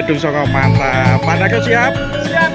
Gedung Songo. Mantap. Pak Naka siap? Siap.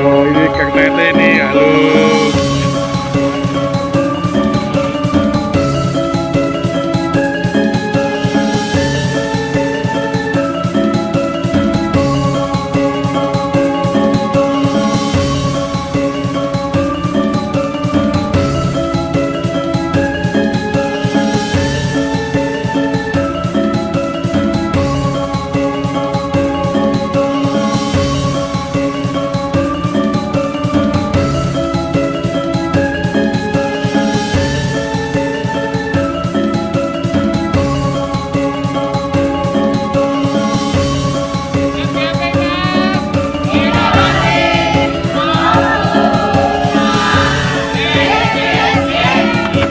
Oh, ini Kang Tete nih. Halo.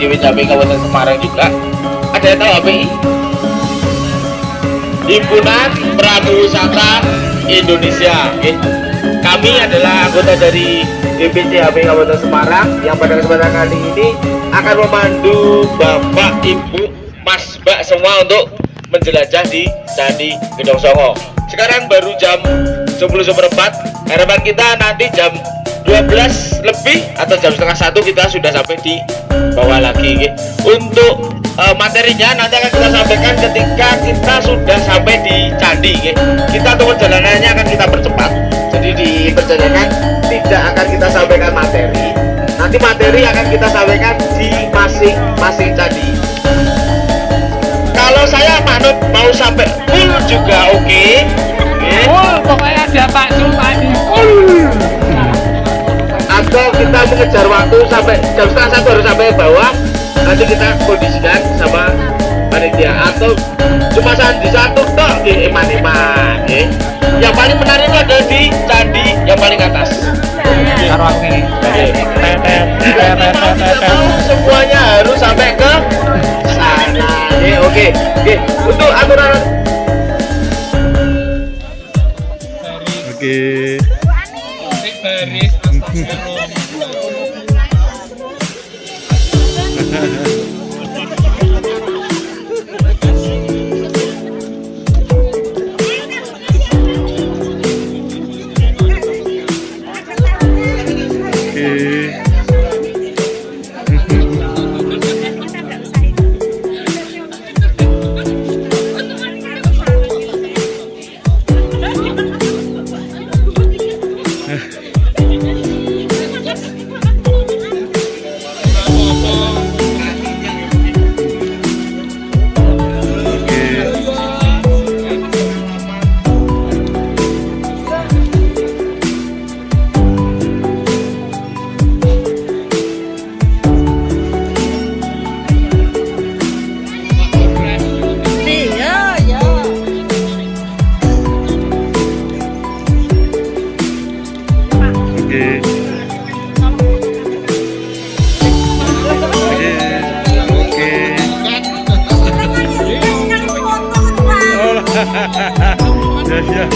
Di WCP Kabupaten Semarang juga ada yang tahu HPI? Himpunan Prawisata Indonesia. Kami adalah anggota dari DPC HPI Kabupaten Semarang yang pada kesempatan kali ini akan memandu Bapak, Ibu, Mas, Mbak semua untuk menjelajah di Candi Gedong Songo. Sekarang baru jam 10.04. Harapan kita nanti jam 12 lebih atau jam setengah 1 kita sudah sampai di bawah lagi. Untuk materinya nanti akan kita sampaikan ketika kita sudah sampai di candi. Kita untuk perjalanannya akan kita percepat, jadi di perjalanan tidak akan kita sampaikan materi, nanti materi akan kita sampaikan di masing-masing candi. Kalau saya manut mau sampai full juga oke. Full, pokoknya ada Pak Sultan full. Atau kita mengejar waktu sampai jam setengah 1 harus sampai bawah, nanti kita kondisikan sama panitia, atau cuma di satu tok di eman-eman. Yang paling menarik itu adalah di candi yang paling atas. Semuanya harus sampai ke sana. Oke. Untuk aturan. Oke. Baris, Ya, ya.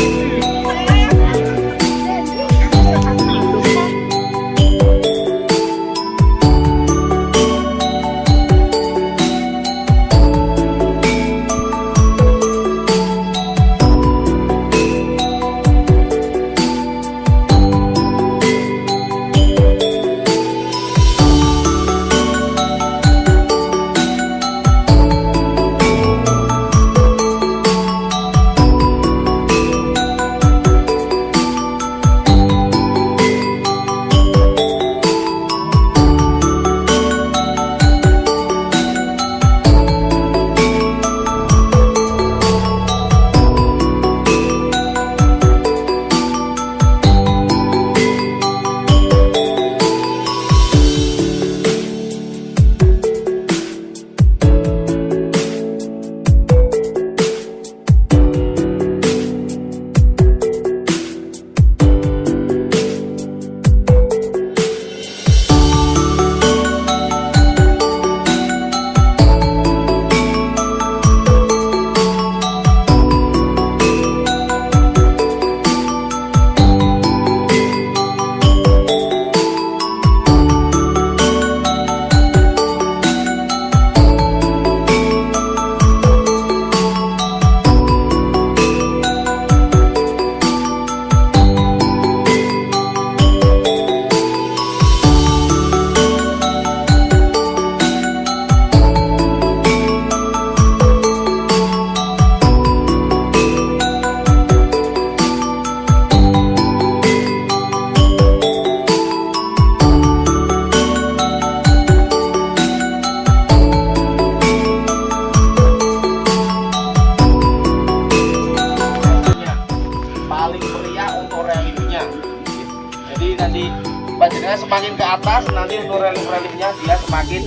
Nanti badannya semakin ke atas, nanti untuk reliefnya dia semakin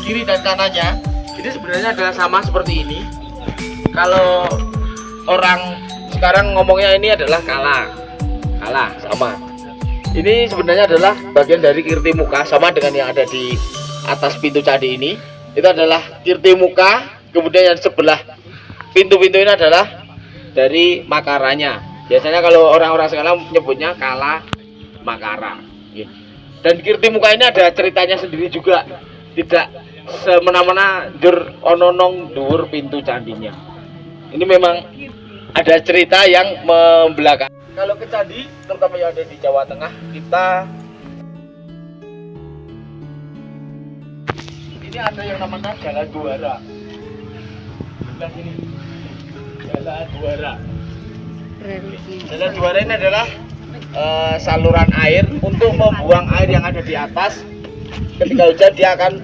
kiri dan kanannya. Ini sebenarnya adalah sama seperti ini. Kalau orang sekarang ngomongnya ini adalah kalah sama. Ini sebenarnya adalah bagian dari kirti muka, sama dengan yang ada di atas pintu candi ini. Itu adalah kirti muka. Kemudian yang sebelah pintu-pintu ini adalah dari makaranya. Biasanya kalau orang-orang sekarang menyebutnya kala makara. Dan kirti muka ini ada ceritanya sendiri juga, tidak semena-mena dur ononong dur pintu candinya. Ini memang ada cerita yang membelakang. Kalau ke candi, terutama yang ada di Jawa Tengah, ini ada yang namanya Jalan Duara. Sebelah sini, Jalan Duara. Jalan Duara ini adalah saluran air untuk membuang air yang ada di atas. Ketika hujan dia akan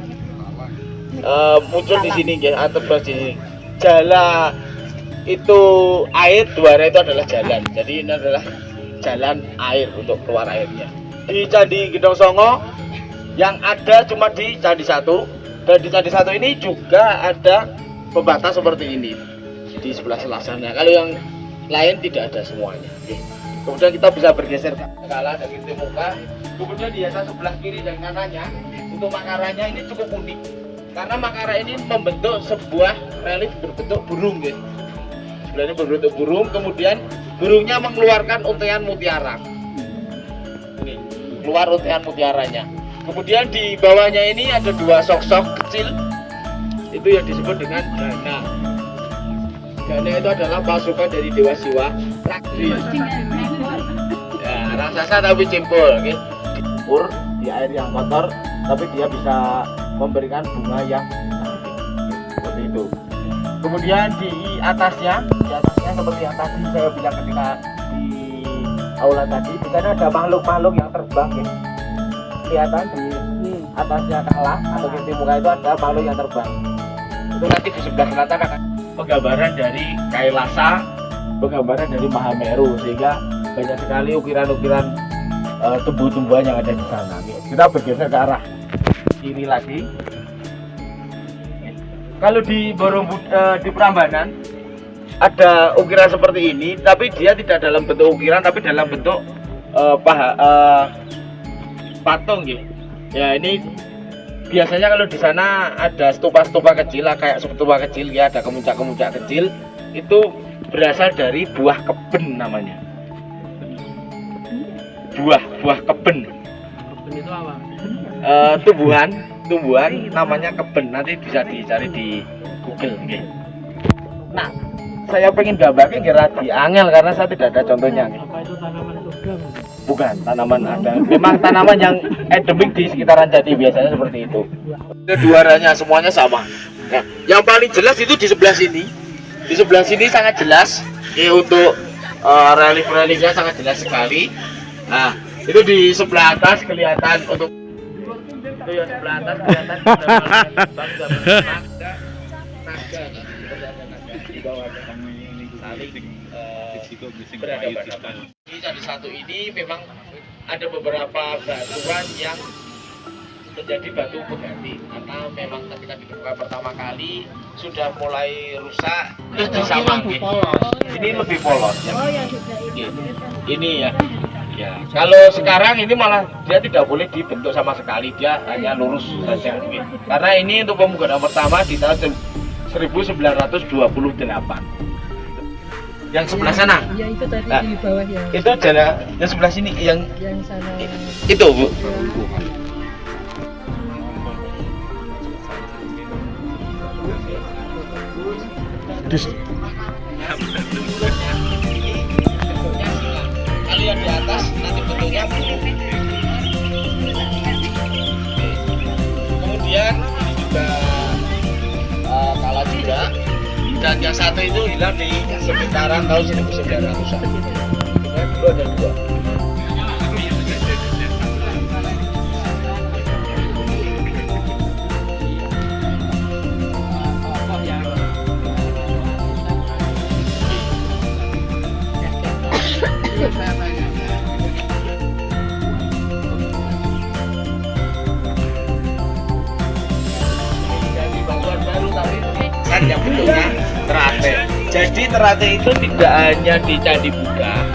muncul di sini atau di sini. Jala itu air, Duara itu adalah jalan. Jadi ini adalah jalan air untuk keluar airnya. Di Candi Gendong Songo yang ada cuma di Candi 1, dan di Candi 1 ini juga ada pembatas seperti ini di sebelah sana. Kalau yang lain tidak ada semuanya. Kemudian kita bisa bergeser ke kala dan kirti muka. Kemudian di atas sebelah kiri dan kanannya untuk makaranya ini cukup unik, karena makara ini membentuk sebuah relief berbentuk burung, guys. Sebelah ini berbentuk burung, kemudian burungnya mengeluarkan untayan mutiara. Ini keluar untayan mutiaranya. Kemudian di bawahnya ini ada dua sok-sok kecil, itu yang disebut dengan Gana. Gana itu adalah pasukan dari Dewa Siwa. Ya, raksasa tapi cimpul, gitu. Cimpur di air yang kotor, tapi dia bisa memberikan bunga yang cantik, seperti itu. Kemudian di atasnya seperti yang tadi saya bilang ketika di aula tadi, di sana ada makhluk-makhluk yang terbang, gitu. Kelihatan di atasnya kala atau kirti muka itu ada makhluk yang terbang. Itu nanti di sebelah selatan akan penggambaran dari Kailasa, penggambaran dari Mahameru, sehingga banyak sekali ukiran-ukiran tumbuh-tumbuhan yang ada di sana. Kita bergeser ke arah kiri lagi. Kalau di di Prambanan ada ukiran seperti ini, tapi dia tidak dalam bentuk ukiran, tapi dalam bentuk patung, gitu. Ya, ini biasanya kalau di sana ada stupa-stupa kecil, kayak stupa kecil ya, ada kemuncak-kemuncak kecil. Itu berasal dari buah keben namanya. Buah keben. Keben itu apa? Tumbuhan namanya keben. Nanti bisa dicari di Google. Okay. Nah, saya pengen gambarnya kira di angel karena saya tidak ada contohnya. Apa itu tanaman surga? Bukan tanaman ada. Memang tanaman yang endemik di sekitaran Jati biasanya seperti itu. Keduanya semuanya sama. Nah, yang paling jelas itu di sebelah sini. Di sebelah sini sangat jelas. Untuk relief-reliefnya sangat jelas sekali. Nah, itu di sebelah atas kelihatan untuk itu ya sebelah atas kelihatan di bawah saling berhadapan. Di Candi Satu ini memang ada beberapa batuan yang menjadi batu pengganti karena memang ketika dibuka pertama kali sudah mulai rusak terus disamangin. Ini lebih polos ya. Ini ya. Ya, kalau sekarang ini malah dia tidak boleh dibentuk sama sekali, dia hanya lurus saja. Karena ini untuk pembukaan pertama di tahun 1928. Yang sebelah sana. Ya itu tadi Nah, di bawah ya. itu jalan yang sebelah sini yang sana. itu Bu. Kalau yang di atas nanti bentuknya kemudian ini juga kalah juga, dan yang satu itu hilang di sekitaran tahun 1900-an. Dulu ada dua. Kan yang bentuknya terate. Jadi terate itu tidak hanya di Candi Buddha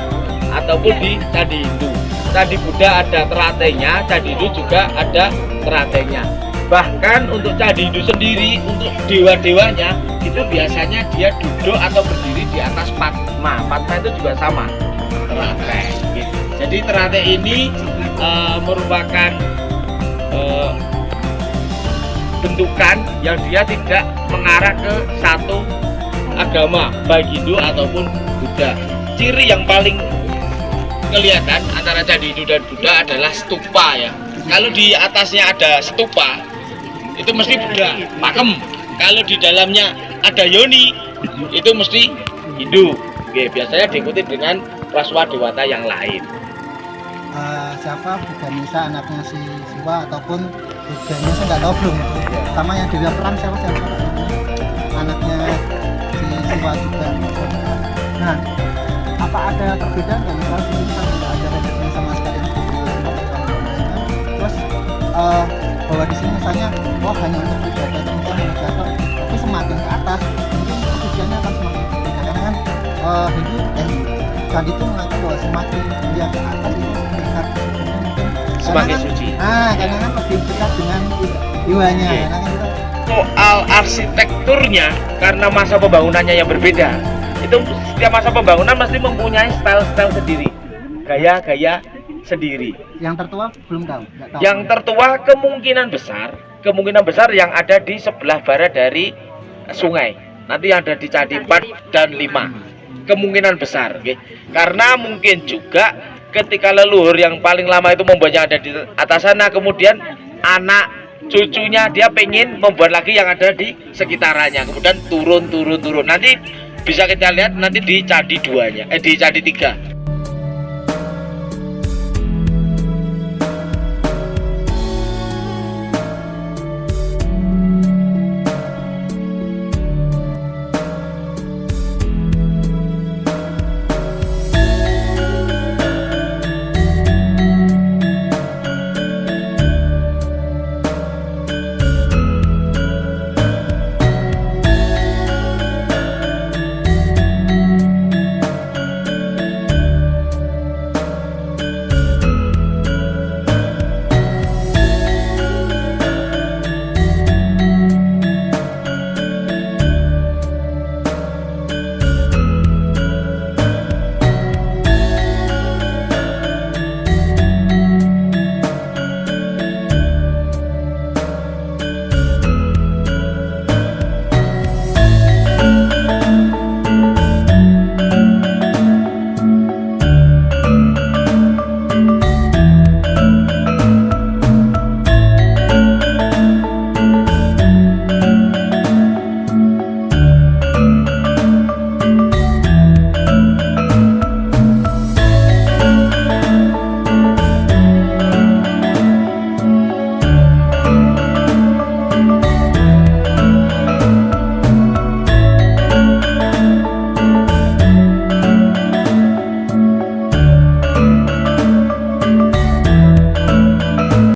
ataupun di Candi Hindu. Candi Buddha ada teratenya, Candi Hindu juga ada teratenya. Bahkan untuk Candi Hindu sendiri, untuk dewa-dewanya itu biasanya dia duduk atau berdiri di atas Padma. Padma itu juga sama, terate. Gitu. Jadi terate ini merupakan bentukan yang dia tidak mengarah ke satu agama, baik Hindu ataupun Buddha. Ciri yang paling kelihatan antara Candi Hindu dan Buddha adalah stupa ya. Kalau di atasnya ada stupa, itu mesti Buddha, pakem. Kalau di dalamnya ada yoni, itu mesti Hindu. Oke, biasanya diikuti dengan Waswadewata yang lain. Siapa Buddhanisa anaknya si Siwa ataupun Buddhanya saya nggak tahu belum. Sama yang di perang siapa anaknya si Siwa juga. Nah, apa ada perbedaan nggak misalnya di sini tidak ada referensi sama sekali terus bahwa di sini misalnya hanya untuk ibadah tapi semakin ke atas mungkin kesuciannya akan semakin berbeda karena kan Hindu Candi itu mengatakan bahwa semakin dia ke atas itu tingkat kesuciannya mungkin Semakin suci. Karena kan lebih dekat dengan jiwanya. Oke. Nah, kan kita Soal arsitekturnya, karena masa pembangunannya yang berbeda, itu setiap masa pembangunan mesti mempunyai style-style sendiri, gaya-gaya sendiri. yang tertua belum tahu, nggak tahu. Yang tertua kemungkinan besar yang ada di sebelah barat dari sungai. Nanti yang ada di Candi 4 dan 5. Kemungkinan besar, okay? Karena mungkin juga ketika leluhur yang paling lama itu membuatnya ada di atas sana, kemudian anak cucunya dia pengen membuat lagi yang ada di sekitarannya, kemudian turun. Nanti bisa kita lihat nanti di Candi 2-nya, di Candi 3.